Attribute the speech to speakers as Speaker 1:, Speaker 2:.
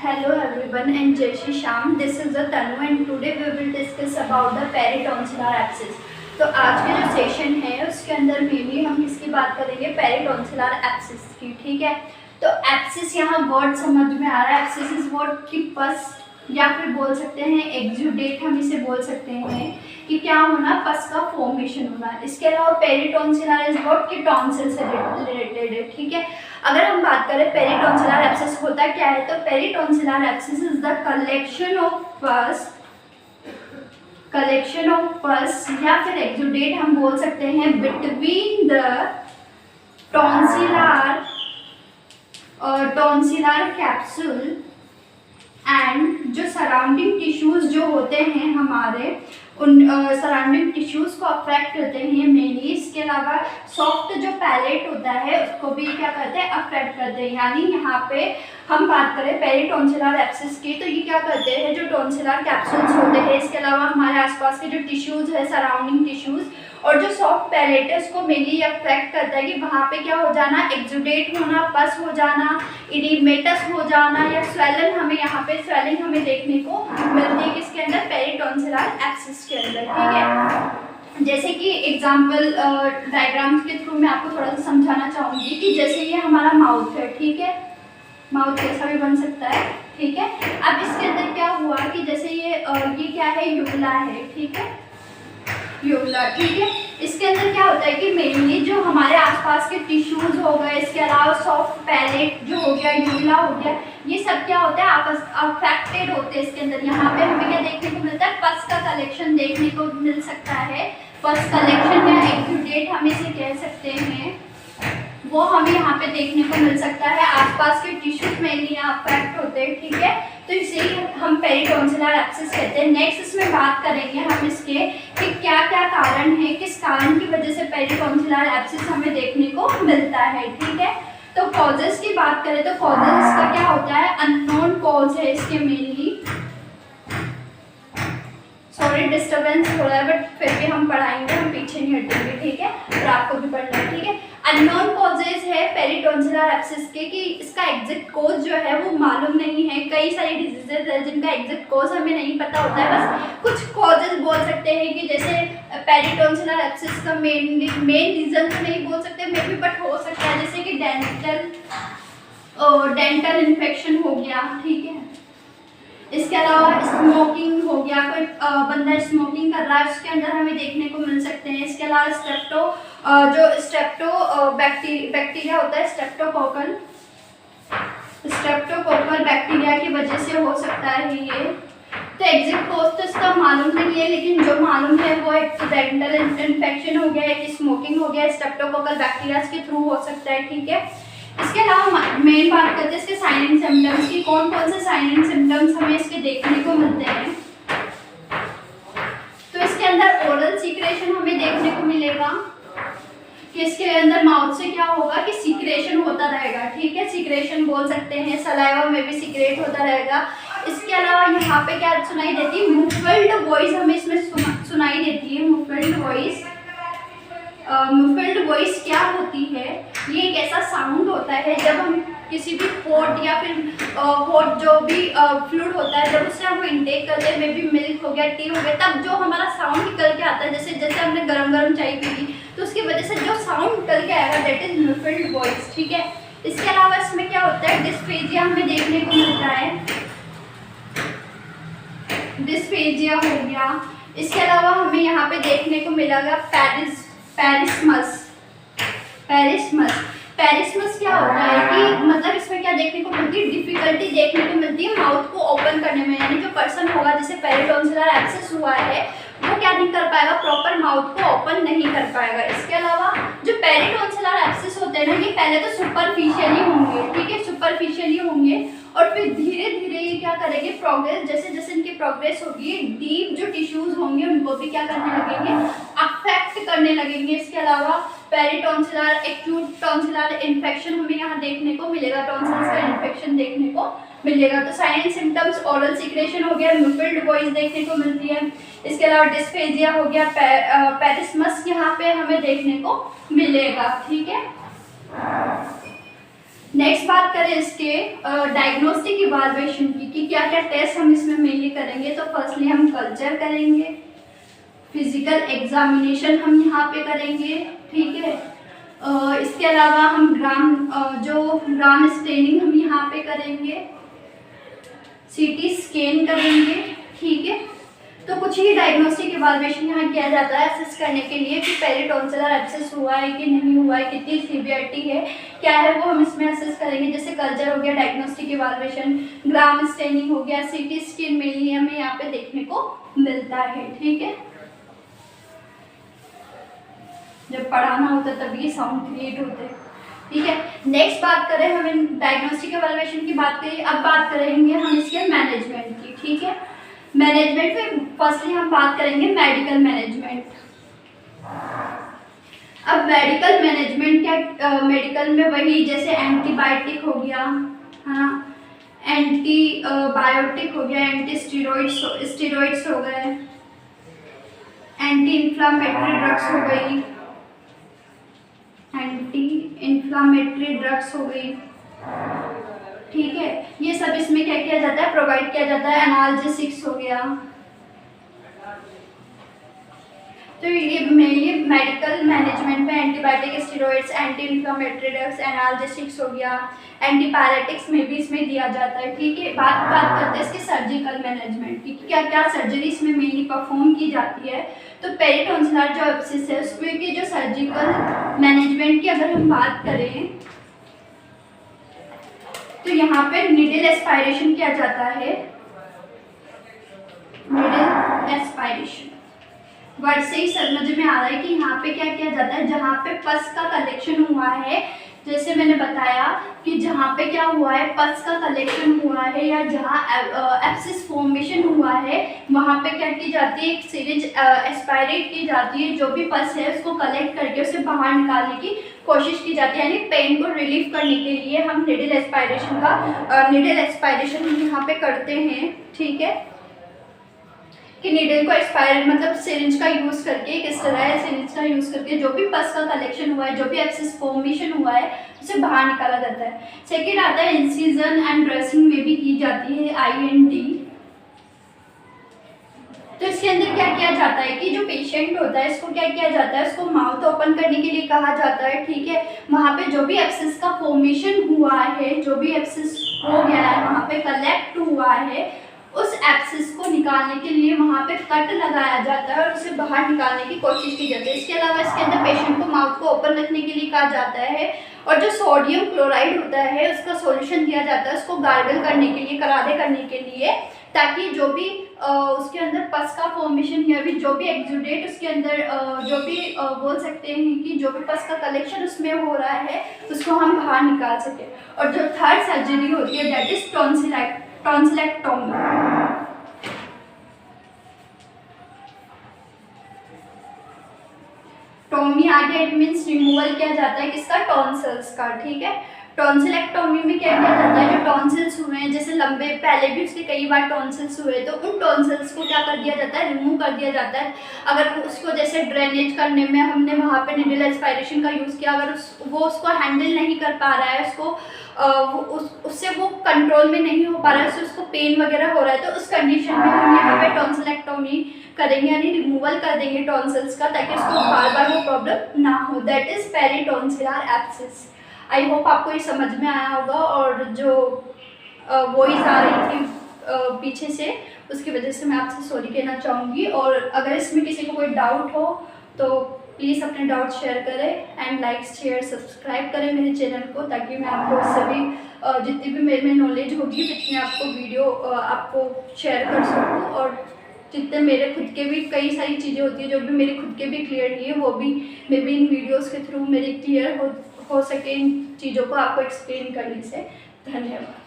Speaker 1: Hello everyone and Jai Shri Shyam. This is the Tanu and today we will discuss about the peritonsillar abscess. तो आज का जो session है उसके अंदर मेनली हम किसकी बात करेंगे, पेरिटोंसिलर एब्सिस की. ठीक है, तो एब्सिस यहाँ वर्ड समझ में आ रहा है. एब्सिस इज वर्ड की पस या फिर बोल सकते हैं एक्सुडेट, हम इसे बोल सकते हैं कि क्या होना, पस का फॉर्मेशन होना. इसके अलावा पेरिटोंसिलर इज वर्ड की टॉन्सिल से रिलेटेड है. ठीक है, अगर हम बात करें पेरिटोंसिलर एब्सिस होता क्या है, तो peritonsillar abscess is the collection of pus या फिर एक्सुडेट हम बोल सकते हैं between the tonsillar capsule and जो सराउंडिंग टिश्यूज जो होते हैं हमारे, उन सराउंडिंग टिश्यूज को अफेक्ट करते हैं मेनली. इसके अलावा सॉफ्ट जो पैलेट होता है उसको भी क्या करते हैं, अफेक्ट करते हैं. यानी यहाँ पे हम बात करें पेरिटोंसिलर एब्सिस की, तो ये क्या करते हैं, जो टॉन्सिलर कैप्सूल्स होते हैं, इसके अलावा हमारे आसपास के जो टिश्यूज है, सराउंडिंग टिश्यूज और जो सॉफ्ट पैलेट है उसको मेनली अफेक्ट करता है कि वहाँ पे क्या हो जाना, एक्सुडेट होना, पस हो जाना, इडिमेटस हो जाना या स्वेलन. हमें यहाँ पे स्वेलिंग हमें देखने को मिलती है किसके अंदर, पेरिटोंसिलर एब्सिस के अंदर. ठीक है, जैसे कि एग्जाम्पल डायग्राम्स के थ्रू मैं आपको थोड़ा सा समझाना चाहूँगी कि जैसे ये हमारा माउथ है. ठीक है, माउथ कैसा भी बन सकता है. ठीक है, अब इसके अंदर क्या हुआ कि जैसे ये क्या है, यूला है. ठीक है, यूला. ठीक है, इसके अंदर क्या होता है कि मेनली जो हमारे आसपास के टिश्यूज हो गए, इसके अलावा सॉफ्ट पैलेट जो हो गया, यूला हो गया, ये सब क्या होता है, आपस अफेक्टेड होते हैं. इसके अंदर यहाँ पे हमें क्या देखने को मिलता है, पस का कलेक्शन देखने को मिल सकता है. पस कलेक्शन या एक्सुडेट हम इसे कह सकते हैं, वो हमें यहाँ पे देखने को मिल सकता है. आसपास के टिश्यूज मेनली यहाँ अफेक्ट होते हैं. ठीक है, तो इसे हम पेरिटोंसिलर एब्सिस कहते हैं. नेक्स्ट इसमें बात करेंगे हम इसके कि क्या क्या कारण है, किस कारण की वजह से पेरिटोंसिलर एब्सिस हमें देखने को मिलता है. ठीक है, तो कॉजेस की बात करें तो कॉजेस इसका क्या होता है, अननोन कॉज है इसके मेनली. सॉरी डिस्टर्बेंस हो रहा है बट फिर भी हम पढ़ाएंगे, हम पीछे नहीं हटेंगे. ठीक है, और आपको भी पढ़ना है. ठीक है, अननोन कॉजेज है पेरिटोंसिलर एब्सिस के कि इसका एग्जैक्ट कोज जो है वो मालूम नहीं है. कई सारी डिजीजेज है जिनका एग्जैक्ट कोज हमें नहीं पता होता है. बस कुछ कॉजेज बोल सकते हैं कि जैसे पेरिटोंसिलर एब्सिस का मेन रीजन तो नहीं बोल सकते मे भी, बट हो सकता है जैसे कि डेंटल इन्फेक्शन हो गया. ठीक है, इसके अलावा स्मोकिंग हो गया, कोई बंदा स्मोकिंग कर रहा है उसके अंदर हमें देखने को मिल सकते हैं. इसके अलावा स्ट्रेप्टो बैक्टीरिया होता है, स्ट्रेप्टोकोकल बैक्टीरिया की वजह से हो सकता है ये. तो एग्जैक्ट कोज तो इसका मालूम नहीं है, लेकिन जो मालूम है वो एक डेंटल इन्फेक्शन हो गया, एक स्मोकिंग हो गया, स्ट्रेप्टोकोकल बैक्टीरिया के थ्रू हो सकता है. ठीक है, इसके अलावा मेन बात करते हैं इसके साइन एंड सिम्टम्स की. कौन कौन से साइन एंड सिम्टम्स हमें इसके देखने को मिलते हैं, तो इसके अंदर ओरल सीक्रेशन हमें देखने को मिलेगा कि इसके अंदर माउथ से क्या होगा कि सीक्रेशन होता रहेगा. ठीक है, सीक्रेशन बोल सकते हैं, सलाइवा में भी सीक्रेट होता रहेगा. इसके अलावा यहाँ पे क्या सुनाई देती है, मुफल्ड वॉइस हमें इसमें सुनाई देती है. मुफल्ड वॉइस क्या होती है, ये एक ऐसा साउंड होता है जब हम किसी भी हॉट या फिर हॉट जो भी फ्लूइड होता है जब उससे हम इंटेक करते हैं, मे बी मिल्क हो गया, टी हो गया, तब जो हमारा साउंड निकल के आता है, जैसे हमने गरम चाय पी ली तो उसकी वजह से जो साउंड निकल के आएगा दैट इज मुफल्ड वॉइस. ठीक है, इसके अलावा इसमें क्या होता है, डिस्फेजिया हमें देखने को मिलता है, डिस्फेजिया हो गया. इसके अलावा हमें यहाँ पे देखने को मिलेगा पेरिस्मस क्या होता है कि मतलब इसमें क्या देखने को मिलती है, डिफिकल्टी देखने को मिलती है माउथ को ओपन करने में. यानी जो पर्सन होगा जिसे पेरिटोंसिलर एब्सिस हुआ है वो क्या नहीं कर पाएगा, प्रॉपर माउथ को ओपन नहीं कर पाएगा. इसके अलावा जो पेरिटोंसिलर एब्सिस होते हैं ना, ये पहले तो सुपरफिशियली होंगे. ठीक है, सुपरफिशियली होंगे और फिर धीरे धीरे ये क्या करेंगे, प्रोग्रेस जैसे जैसे इनकी प्रोग्रेस होगी, डीप जो टिश्यूज होंगे उनको भी क्या करने लगेंगे, अफेक्ट करने लगेंगे. इसके अलावा पेरिटोंसिलर एक्यूट टॉन्सिलर इन्फेक्शन हमें यहाँ देखने को मिलेगा, टॉन्सिल्स का इन्फेक्शन देखने को मिलेगा. तो sign and symptoms oral secretion हो गया, मुफल्ड वॉइस देखने को मिलती है. इसके अलावा डिस्फेजिया हो गया, पेरिस्मस यहाँ पे हमें देखने को मिलेगा. ठीक है, नेक्स्ट बात करें इसके डायग्नोस्टिक इवैल्यूएशन की कि क्या क्या टेस्ट हम इसमें मेनली करेंगे। तो फर्स्टली हम कल्चर करेंगे, फिजिकल एग्जामिनेशन हम यहाँ पे करेंगे, ठीक है। इसके अलावा हम ग्राम स्टेनिंग हम यहाँ पे करेंगे, सीटी स्कैन करेंगे, ठीक है। तो कुछ ही डायग्नोस्टिक इवैल्यूएशन यहाँ किया जाता है असेस करने के लिए कि पेरिटॉन्सिलर एब्सेस हुआ है कि नहीं हुआ है, कितनी सीवियरिटी है, क्या है, वो हम इसमें असेस करेंगे। जैसे कल्चर हो गया, डायग्नोस्टिक इवैल्यूएशन, ग्राम स्टेनिंग हो गया, सीटी स्कैन मेनली हमें यहाँ पे देखने को मिलता है, ठीक है। जब पढ़ाना होता है तभी साउंड क्रिएट होते हैं, ठीक है। नेक्स्ट बात करें, हमें डायग्नोस्टिक इवैल्यूएशन की बात करें, अब बात करेंगे हम इसके मैनेजमेंट की, ठीक है। मैनेजमेंट में फर्स्टली हम बात करेंगे मेडिकल मैनेजमेंट। अब मेडिकल मैनेजमेंट क्या, मेडिकल में वही जैसे एंटीबायोटिक हो गया, है ना, एंटीबायोटिक हो गया, एंटी स्टेरॉइड्स हो गए, एंटी इन्फ्लामेटरी ड्रग्स हो गई, एंटी इन्फ्लामेटरी ड्रग्स हो गई, ठीक है। ये सब इसमें क्या किया जाता है, प्रोवाइड किया जाता है। एनाल्जेसिक्स हो गया, तो ये मेडिकल मैनेजमेंट में antibiotic, steroids, anti inflammatory drugs, analgesics हो गया, एंटीपायरेटिक्स में भी इसमें दिया जाता है, ठीक है। बात करते हैं इसके सर्जिकल मैनेजमेंट की, क्या क्या सर्जरी इसमें मेनली परफॉर्म की जाती है। तो पेरिटॉन्सिलर जो एब्सेस है उसमें की जो सर्जिकल मैनेजमेंट की अगर हम बात करें तो यहाँ पे नीडल एस्पायरेशन किया जाता है। नीडल एस्पायरेशन वर्ड से ही समझ में आ रहा है कि यहाँ पे क्या किया जाता है, जहाँ पे पस का कलेक्शन हुआ है, जैसे मैंने बताया कि जहाँ पे क्या हुआ है, पस का कलेक्शन हुआ है या जहाँ एब्सेस फॉर्मेशन हुआ है, वहाँ पे क्या की जाती है, एक सिरिंज एस्पायरेट की जाती है, जो भी पस है उसको कलेक्ट करके उसे बाहर निकालने की कोशिश की जाती है, यानी पेन को रिलीफ करने के लिए हम नीडल एस्पायरेशन यहाँ पे करते हैं, ठीक है। कि नीडल को एक्सपायर मतलब सिरिंज का यूज़ करके, किस तरह है, सिरिंज का यूज़ करके जो भी पस का कलेक्शन हुआ है, जो भी एब्सेस फॉर्मेशन हुआ है, उसे बाहर निकाला जाता है। सेकेंड आता है इंसिजन एंड ड्रेसिंग में भी की जाती है, IND। तो इसके अंदर क्या किया जाता है कि जो पेशेंट होता है इसको क्या किया जाता है, उसको माउथ ओपन करने के लिए कहा जाता है, ठीक है। वहाँ पे जो भी एब्सेस का फॉर्मेशन हुआ है, जो भी एब्सेस हो गया है, वहाँ पे कलेक्ट हुआ है, उस एब्सेस को निकालने के लिए वहाँ पे कट लगाया जाता है और उसे बाहर निकालने की कोशिश की जाती है। इसके अलावा इसके अंदर पेशेंट को माउथ को ओपन रखने के लिए कहा जाता है और जो सोडियम क्लोराइड होता है उसका सॉल्यूशन दिया जाता है उसको गार्गल करने के लिए, करारे करने के लिए, ताकि जो भी उसके अंदर पस का फॉर्मेशन या भी जो भी एक्सुडेट उसके अंदर जो भी बोल सकते हैं कि जो भी पस का कलेक्शन उसमें हो रहा है उसको हम बाहर निकाल सकें। और जो थर्ड सर्जरी होती है दैट इज टॉन्सिलेक्टोमी। टॉमी आगे इट मीन्स रिमूवल किया जाता है किसका, टॉन्सिल्स का, ठीक है। टॉन्सिलेक्टोमी में क्या किया जाता है, जो टॉन्सिल्स हुए हैं, जैसे लंबे पहले भी उसके कई बार टॉन्सिल्स हुए तो उन टॉन्सिल्स को क्या कर दिया जाता है, रिमूव कर दिया जाता है। अगर उसको जैसे ड्रेनेज करने में हमने वहाँ पे नीडल एस्पायरेशन का यूज़ किया, अगर वो उसको हैंडल नहीं कर पा रहा है, उसको उससे वो कंट्रोल में नहीं हो पा रहा है, उससे उसको पेन वगैरह हो रहा है, तो उस कंडीशन में हम यहाँ पे टॉन्सिलेक्टोमी करेंगे, यानी रिमूवल कर देंगे टॉन्सिल्स का, ताकि उसको बार बार वो प्रॉब्लम ना हो। That is peritonsillar abscess. I hope आपको ये समझ में आया होगा। और जो वॉइस आ रही थी पीछे से, उसकी वजह से मैं आपसे सॉरी कहना चाहूँगी। और अगर इसमें किसी को कोई डाउट हो तो प्लीज़ अपने डाउट शेयर करें एंड लाइक शेयर सब्सक्राइब करें मेरे चैनल को, ताकि मैं आपको उससे भी जितनी भी मेरे में नॉलेज होगी उतनी आपको वीडियो आपको शेयर कर सकूँ। और जितने मेरे खुद के भी कई सारी चीज़ें होती है जो भी मेरे खुद के भी क्लियर नहीं है, वो भी मे बी इन वीडियोज़ के थ्रू मेरी क्लियर हो सके इन चीज़ों को आपको एक्सप्लेन करने से। धन्यवाद।